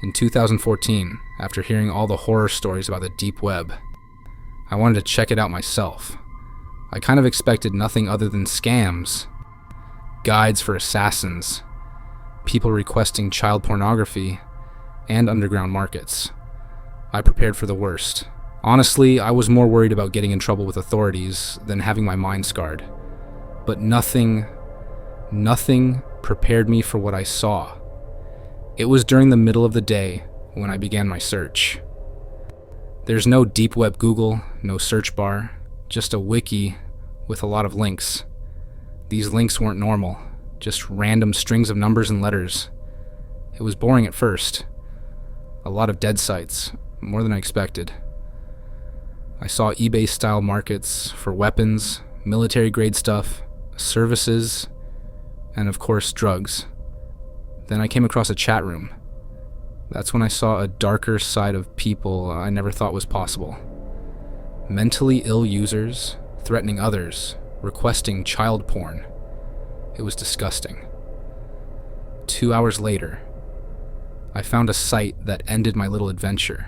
In 2014, after hearing all the horror stories about the deep web, I wanted to check it out myself. I kind of expected nothing other than scams, guides for assassins, people requesting child pornography, and underground markets. I prepared for the worst. Honestly, I was more worried about getting in trouble with authorities than having my mind scarred. But nothing prepared me for what I saw. It was during the middle of the day when I began my search. There's no deep web Google, no search bar, just a wiki with a lot of links. These links weren't normal, just random strings of numbers and letters. It was boring at first. A lot of dead sites, more than I expected. I saw eBay-style markets for weapons, military-grade stuff, services, and of course, drugs. Then I came across a chat room. That's when I saw a darker side of people I never thought was possible. Mentally ill users threatening others, requesting child porn. It was disgusting. 2 hours later, I found a site that ended my little adventure.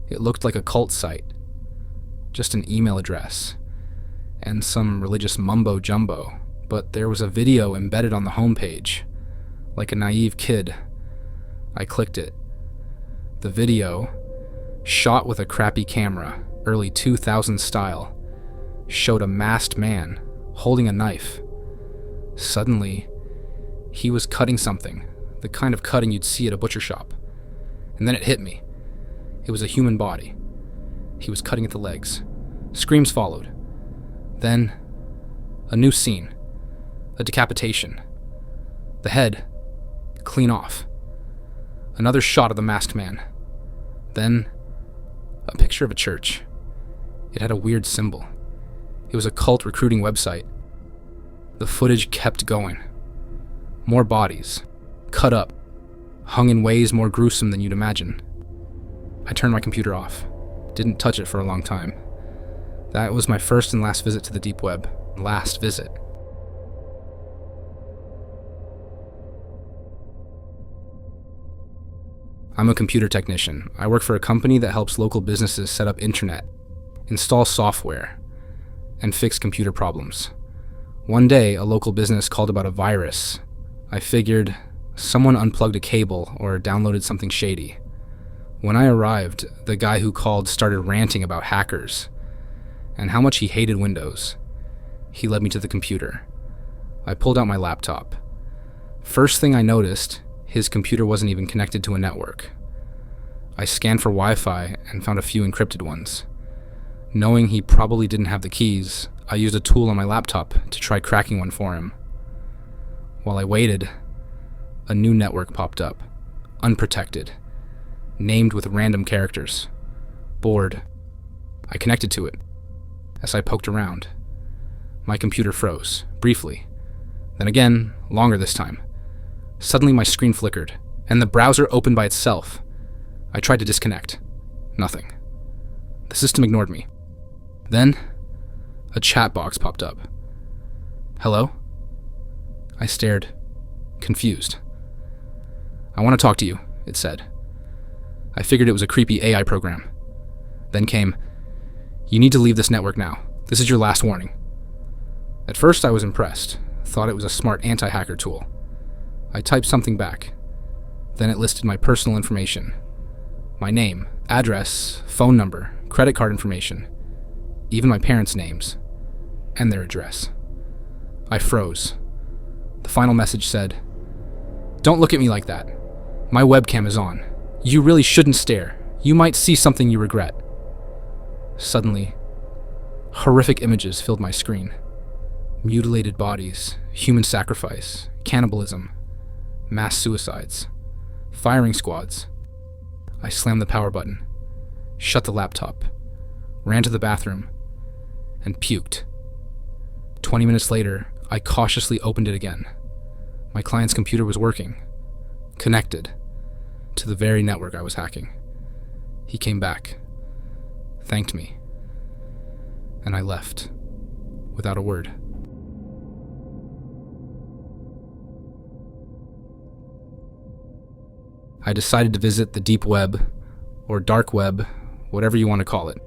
It looked like a cult site. Just an email address and some religious mumbo-jumbo, but there was a video embedded on the homepage. Like a naive kid, I clicked it. The video, shot with a crappy camera, early 2000s style, showed a masked man holding a knife. Suddenly, he was cutting something, the kind of cutting you'd see at a butcher shop. And then it hit me. It was a human body. He was cutting at the legs. Screams followed. Then, a new scene. A decapitation. The head, clean off. Another shot of the masked man. Then, a picture of a church. It had a weird symbol. It was a cult recruiting website. The footage kept going. More bodies, cut up, hung in ways more gruesome than you'd imagine. I turned my computer off. Didn't touch it for a long time. That was my first and last visit to the deep web. Last visit. I'm a computer technician. I work for a company that helps local businesses set up internet, install software, and fix computer problems. One day, a local business called about a virus. I figured someone unplugged a cable or downloaded something shady. When I arrived, the guy who called started ranting about hackers and how much he hated Windows. He led me to the computer. I pulled out my laptop. First thing I noticed, his computer wasn't even connected to a network. I scanned for Wi-Fi and found a few encrypted ones. Knowing he probably didn't have the keys, I used a tool on my laptop to try cracking one for him. While I waited, a new network popped up, unprotected, named with random characters. Bored. I connected to it. As I poked around, my computer froze, briefly. Then again, longer this time. Suddenly my screen flickered, and the browser opened by itself. I tried to disconnect. Nothing. The system ignored me. Then, a chat box popped up. Hello? I stared, confused. I want to talk to you, it said. I figured it was a creepy AI program. Then came, you need to leave this network now. This is your last warning. At first I was impressed, thought it was a smart anti-hacker tool. I typed something back. Then it listed my personal information. My name, address, phone number, credit card information, even my parents' names, and their address. I froze. The final message said, "Don't look at me like that. My webcam is on. You really shouldn't stare. You might see something you regret." Suddenly, horrific images filled my screen. Mutilated bodies, human sacrifice, cannibalism, mass suicides, firing squads. I slammed the power button, shut the laptop, ran to the bathroom, and puked. 20 minutes later, I cautiously opened it again. My client's computer was working, connected to the very network I was hacking. He came back, thanked me, and I left without a word. I decided to visit the deep web, or dark web, whatever you want to call it.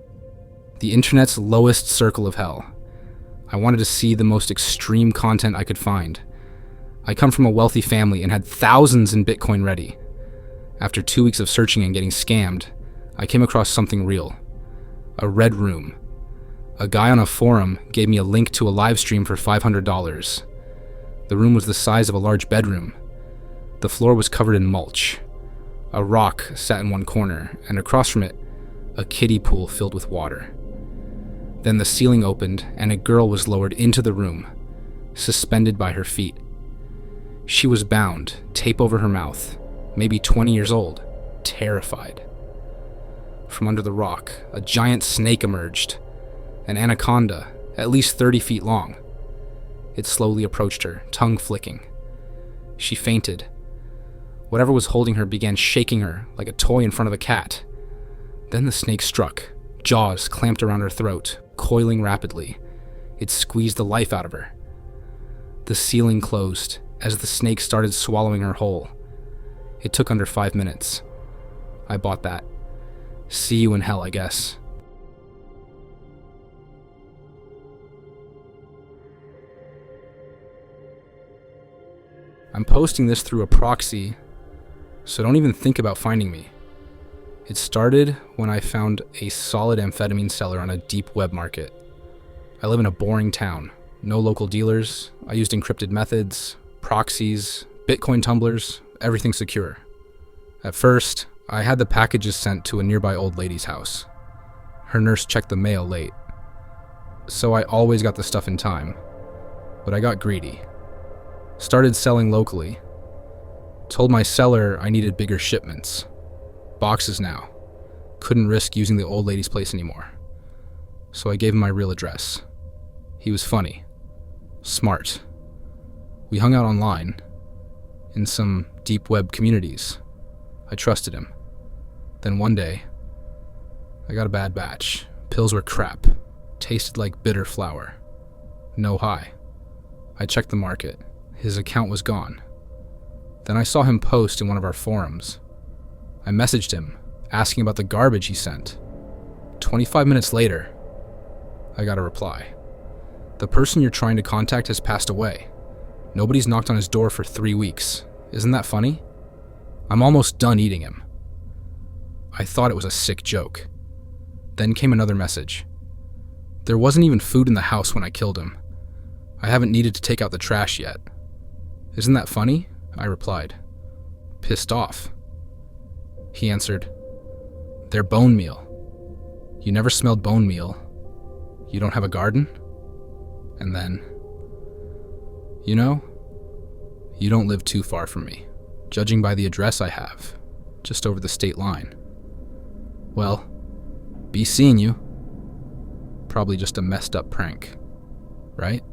The internet's lowest circle of hell. I wanted to see the most extreme content I could find. I come from a wealthy family and had thousands in Bitcoin ready. After 2 weeks of searching and getting scammed, I came across something real. A red room. A guy on a forum gave me a link to a live stream for $500. The room was the size of a large bedroom. The floor was covered in mulch. A rock sat in one corner, and across from it, a kiddie pool filled with water. Then the ceiling opened, and a girl was lowered into the room, suspended by her feet. She was bound, tape over her mouth, maybe 20 years old, terrified. From under the rock, a giant snake emerged, an anaconda, at least 30 feet long. It slowly approached her, tongue flicking. She fainted. Whatever was holding her began shaking her like a toy in front of a cat. Then the snake struck, jaws clamped around her throat, coiling rapidly. It squeezed the life out of her. The ceiling closed as the snake started swallowing her whole. It took under 5 minutes. I bought that. See you in hell, I guess. I'm posting this through a proxy, so don't even think about finding me. It started when I found a solid amphetamine seller on a deep web market. I live in a boring town. No local dealers. I used encrypted methods, proxies, Bitcoin tumblers, everything secure. At first, I had the packages sent to a nearby old lady's house. Her nurse checked the mail late, so I always got the stuff in time. But I got greedy. Started selling locally. Told my seller I needed bigger shipments. Boxes now. Couldn't risk using the old lady's place anymore. So I gave him my real address. He was funny. Smart. We hung out online. In some deep web communities. I trusted him. Then one day, I got a bad batch. Pills were crap. Tasted like bitter flour. No high. I checked the market. His account was gone. Then I saw him post in one of our forums. I messaged him, asking about the garbage he sent. 25 minutes later, I got a reply. The person you're trying to contact has passed away. Nobody's knocked on his door for 3 weeks. Isn't that funny? I'm almost done eating him. I thought it was a sick joke. Then came another message. There wasn't even food in the house when I killed him. I haven't needed to take out the trash yet. Isn't that funny? I replied, pissed off. He answered, they're bone meal. You never smelled bone meal. You don't have a garden? And then, you know, you don't live too far from me, judging by the address I have, just over the state line. Well, be seeing you. Probably just a messed up prank, right?